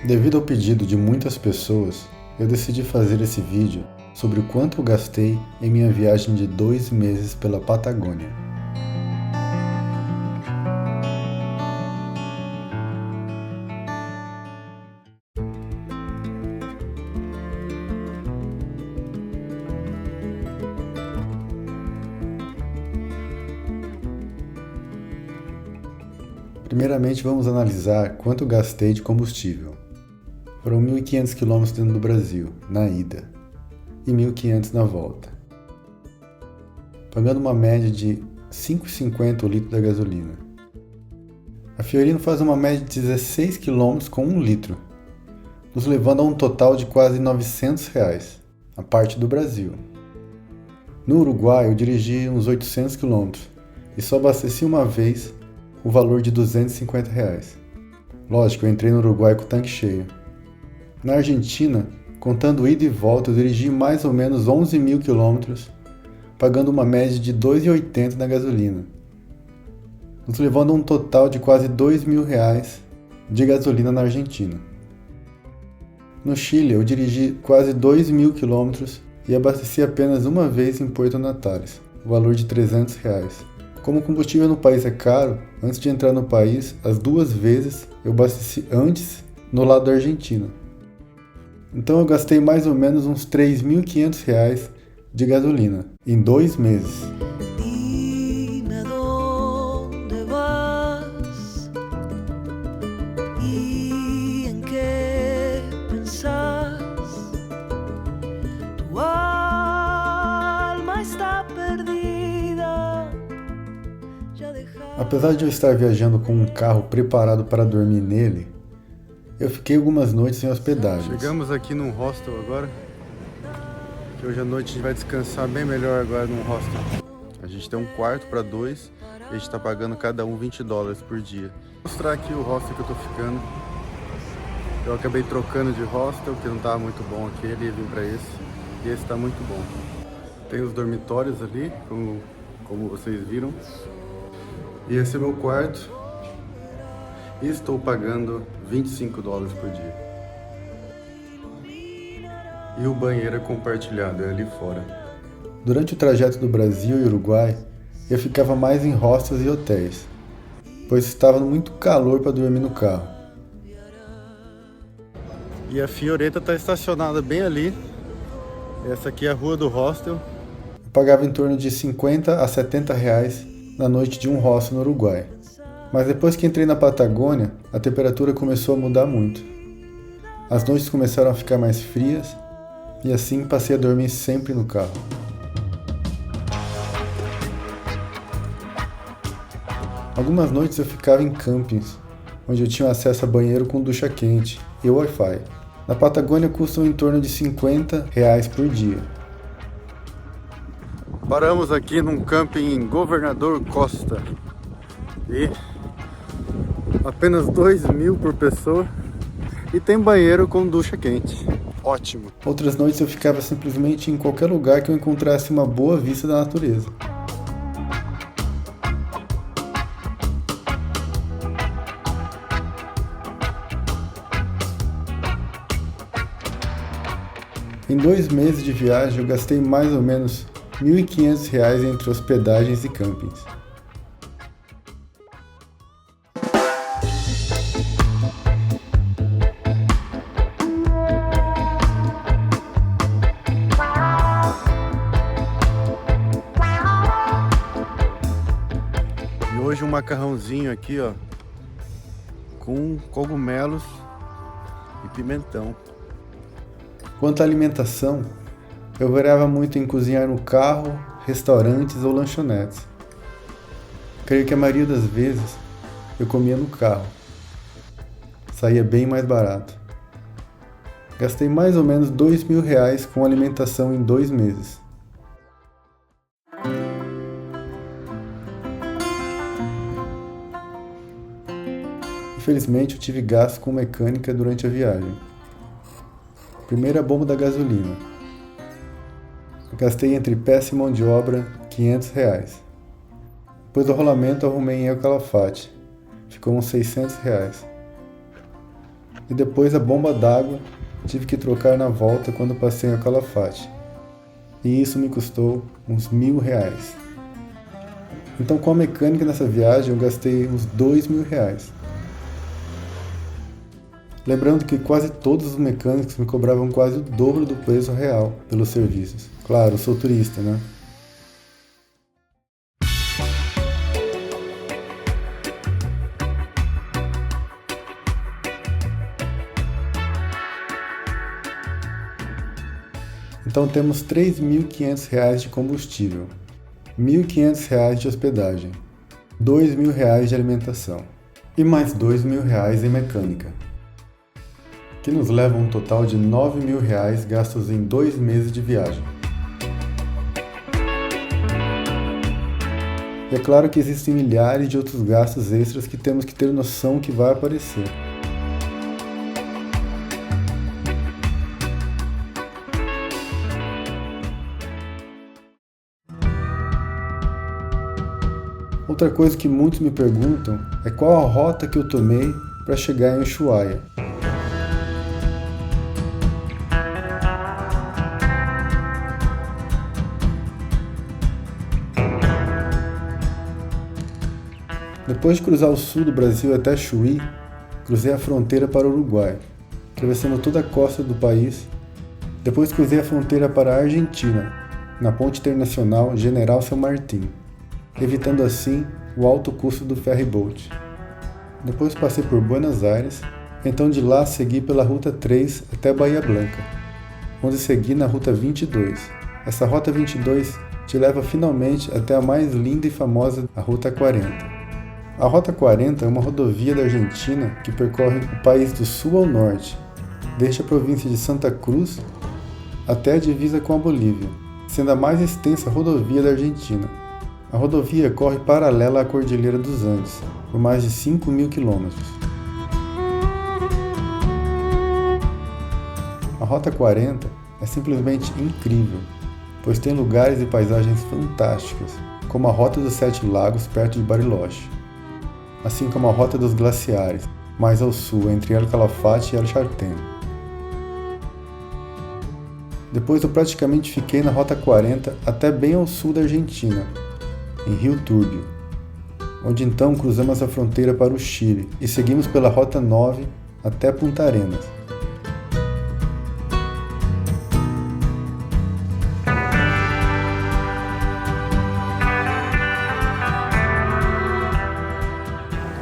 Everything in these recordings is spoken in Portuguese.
Devido ao pedido de muitas pessoas, eu decidi fazer esse vídeo sobre o quanto eu gastei em minha viagem de 2 meses pela Patagônia. Primeiramente, vamos analisar quanto eu gastei de combustível. Foram 1.500 km dentro do Brasil, na ida, e 1.500 na volta, pagando uma média de R$ 5,50 o litro da gasolina. A Fiorino faz uma média de 16 km com 1 litro, nos levando a um total de quase R$ 900, a parte do Brasil. No Uruguai, eu dirigi uns 800 km e só abasteci uma vez o valor de R$ 250. Lógico, eu entrei no Uruguai com o tanque cheio. Na Argentina, contando ida e volta, eu dirigi mais ou menos 11.000 km, pagando uma média de R$ 2,80 na gasolina, nos levando a um total de quase R$ 2.000 de gasolina na Argentina. No Chile, eu dirigi quase 2.000 km e abasteci apenas uma vez em Puerto Natales, o valor de R$ 300. Como o combustível no país é caro, antes de entrar no país, as 2 vezes eu abasteci antes no lado da Argentina. Então eu gastei mais ou menos uns R$ 3.500 de gasolina em 2 meses. Apesar de eu estar viajando com um carro preparado para dormir nele, eu fiquei algumas noites em hospedagem. Chegamos aqui num hostel agora, que hoje à noite a gente vai descansar bem melhor agora num hostel. A gente tem um quarto para 2 e a gente está pagando cada um $20 por dia. Vou mostrar aqui o hostel que eu tô ficando. Eu acabei trocando de hostel, que não estava muito bom aquele, e vim para esse. E esse está muito bom. Tem os dormitórios ali, como vocês viram. E esse é meu quarto e estou pagando $25 por dia. E o banheiro é compartilhado, é ali fora. Durante o trajeto do Brasil e Uruguai, eu ficava mais em hostels e hotéis, pois estava muito calor para dormir no carro. E a Fioretta está estacionada bem ali. Essa aqui é a rua do hostel. Eu pagava em torno de R$50 a R$70 na noite de um hostel no Uruguai. Mas depois que entrei na Patagônia, a temperatura começou a mudar muito. As noites começaram a ficar mais frias e assim passei a dormir sempre no carro. Algumas noites eu ficava em campings, onde eu tinha acesso a banheiro com ducha quente e Wi-Fi. Na Patagônia custam em torno de R$50 por dia. Paramos aqui num camping em Governador Costa e apenas 2.000 por pessoa e tem banheiro com ducha quente. Ótimo! Outras noites eu ficava simplesmente em qualquer lugar que eu encontrasse uma boa vista da natureza. Em 2 meses de viagem eu gastei mais ou menos R$ 1.500 entre hospedagens e campings. E hoje um macarrãozinho aqui, ó, com cogumelos e pimentão. Quanto à alimentação, eu variava muito em cozinhar no carro, restaurantes ou lanchonetes. Creio que a maioria das vezes eu comia no carro. Saía bem mais barato. Gastei mais ou menos R$ 2.000 com alimentação em 2 meses. Infelizmente eu tive gasto com mecânica durante a viagem. Primeiro a bomba da gasolina. Eu gastei entre peça e mão de obra R$ 500. Depois do rolamento arrumei em El Calafate. Ficou uns R$ 600. e depois a bomba d'água tive que trocar na volta quando passei a Calafate. E isso me custou uns R$1.000. Então com a mecânica nessa viagem eu gastei uns R$2.000. Lembrando que quase todos os mecânicos me cobravam quase o dobro do preço real pelos serviços. Claro, eu sou turista, né? Então temos R$3.500 de combustível, R$1.500 de hospedagem, R$2.000 de alimentação e mais R$2.000 em mecânica, que nos leva a um total de R$9.000 gastos em 2 meses de viagem. E é claro que existem milhares de outros gastos extras que temos que ter noção que vai aparecer. Outra coisa que muitos me perguntam é qual a rota que eu tomei para chegar em Ushuaia. Depois de cruzar o sul do Brasil até Chuí, cruzei a fronteira para o Uruguai, atravessando toda a costa do país. Depois cruzei a fronteira para a Argentina, na ponte internacional General San Martín, evitando assim o alto custo do ferryboat. Depois passei por Buenos Aires, então de lá segui pela Ruta 3 até Bahia Blanca, onde segui na Ruta 22. Essa Rota 22 te leva finalmente até a mais linda e famosa, a Ruta 40. A Rota 40 é uma rodovia da Argentina que percorre o país do sul ao norte, desde a província de Santa Cruz até a divisa com a Bolívia, sendo a mais extensa rodovia da Argentina. A rodovia corre paralela à Cordilheira dos Andes, por mais de 5.000 quilômetros. A Rota 40 é simplesmente incrível, pois tem lugares e paisagens fantásticas, como a Rota dos 7 Lagos perto de Bariloche, assim como a Rota dos Glaciares, mais ao sul, entre El Calafate e El Chaltén. Depois eu praticamente fiquei na Rota 40 até bem ao sul da Argentina, em Rio Turbio, onde então cruzamos a fronteira para o Chile e seguimos pela Rota 9 até Punta Arenas.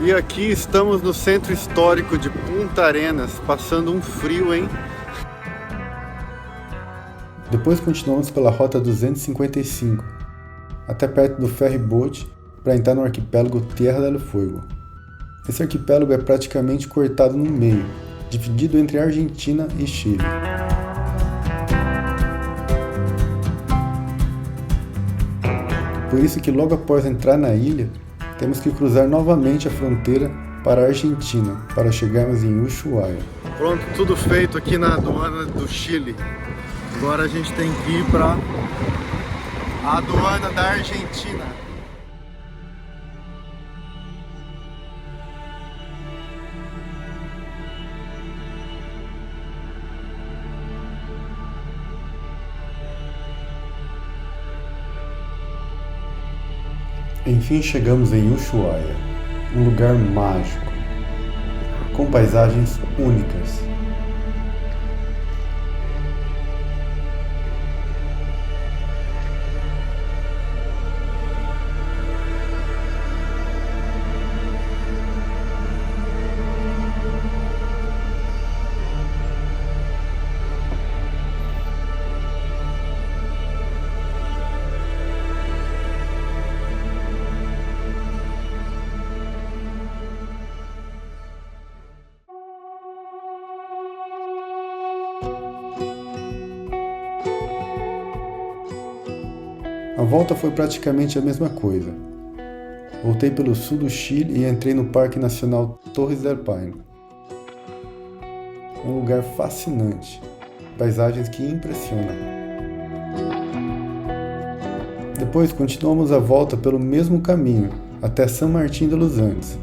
E aqui estamos no centro histórico de Punta Arenas, passando um frio, hein? Depois continuamos pela Rota 255, até perto do ferryboat para entrar no arquipélago Tierra del Fuego. Esse arquipélago é praticamente cortado no meio, dividido entre Argentina e Chile. Por isso que logo após entrar na ilha, temos que cruzar novamente a fronteira para a Argentina, para chegarmos em Ushuaia. Pronto, tudo feito aqui na aduana do Chile. Agora a gente tem que ir para a aduana da Argentina. Enfim chegamos em Ushuaia, um lugar mágico, com paisagens únicas. A volta foi praticamente a mesma coisa. Voltei pelo sul do Chile e entrei no Parque Nacional Torres del Paine. Um lugar fascinante, paisagens que impressionam. Depois continuamos a volta pelo mesmo caminho, até San Martín de los Andes.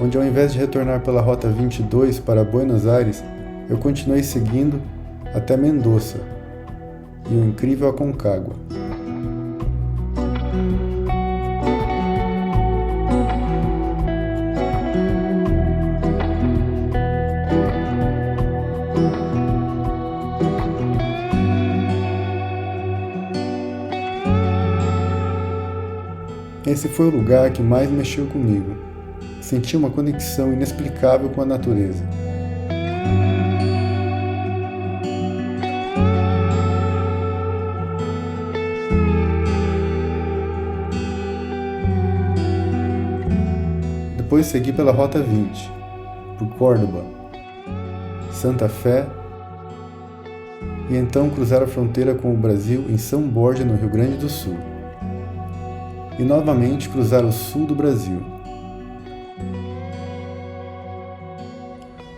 onde ao invés de retornar pela Rota 22 para Buenos Aires, eu continuei seguindo até Mendoza e o incrível Aconcagua. Esse foi o lugar que mais mexeu comigo. Senti uma conexão inexplicável com a natureza. Depois segui pela Rota 20, por Córdoba, Santa Fé, e então cruzar a fronteira com o Brasil em São Borja, no Rio Grande do Sul. E novamente cruzar o sul do Brasil.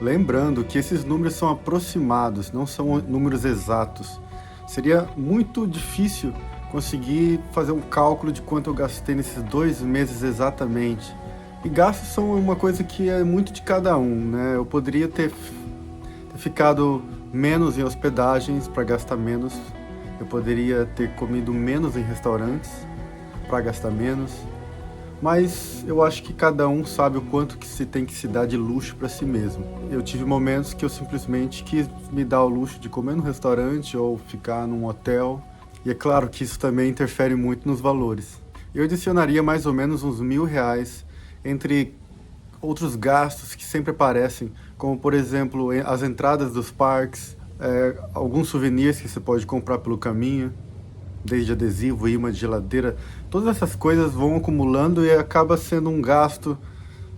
Lembrando que esses números são aproximados, não são números exatos. Seria muito difícil conseguir fazer um cálculo de quanto eu gastei nesses 2 meses exatamente. E gastos são uma coisa que é muito de cada um, né? Eu poderia ter ficado menos em hospedagens para gastar menos. Eu poderia ter comido menos em restaurantes para gastar menos, mas eu acho que cada um sabe o quanto que se tem que se dar de luxo para si mesmo. Eu tive momentos que eu simplesmente quis me dar o luxo de comer no restaurante ou ficar num hotel, e é claro que isso também interfere muito nos valores. Eu adicionaria mais ou menos uns R$1.000 entre outros gastos que sempre aparecem, como por exemplo as entradas dos parques, alguns souvenirs que você pode comprar pelo caminho, desde adesivo, imã de geladeira. Todas essas coisas vão acumulando e acaba sendo um gasto,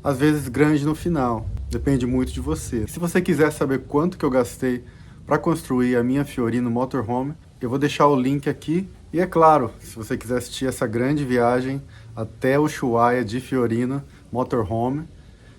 às vezes, grande no final. Depende muito de você. Se você quiser saber quanto que eu gastei para construir a minha Fiorino Motorhome, eu vou deixar o link aqui. E é claro, se você quiser assistir essa grande viagem até o Ushuaia de Fiorino Motorhome,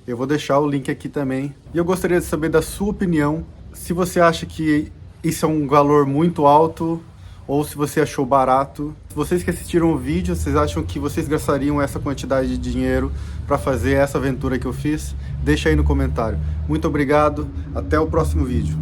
eu vou deixar o link aqui também. E eu gostaria de saber da sua opinião, se você acha que isso é um valor muito alto, ou se você achou barato. Vocês que assistiram o vídeo, vocês acham que vocês gastariam essa quantidade de dinheiro para fazer essa aventura que eu fiz? Deixa aí no comentário. Muito obrigado, até o próximo vídeo.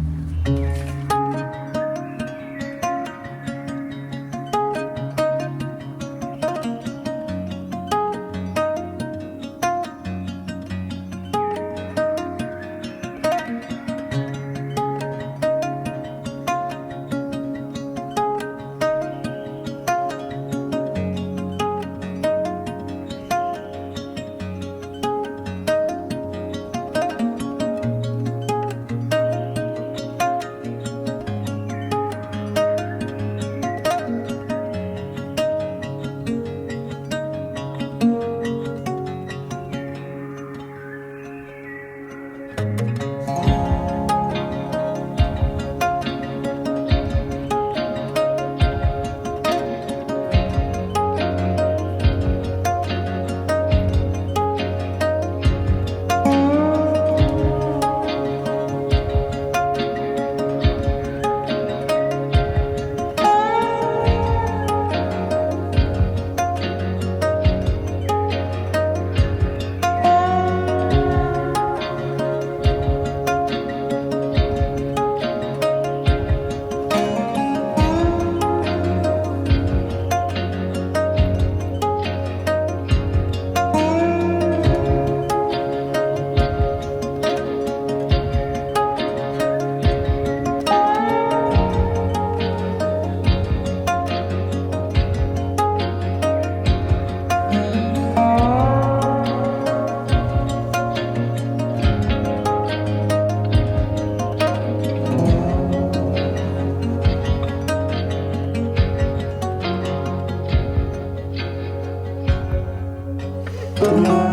Música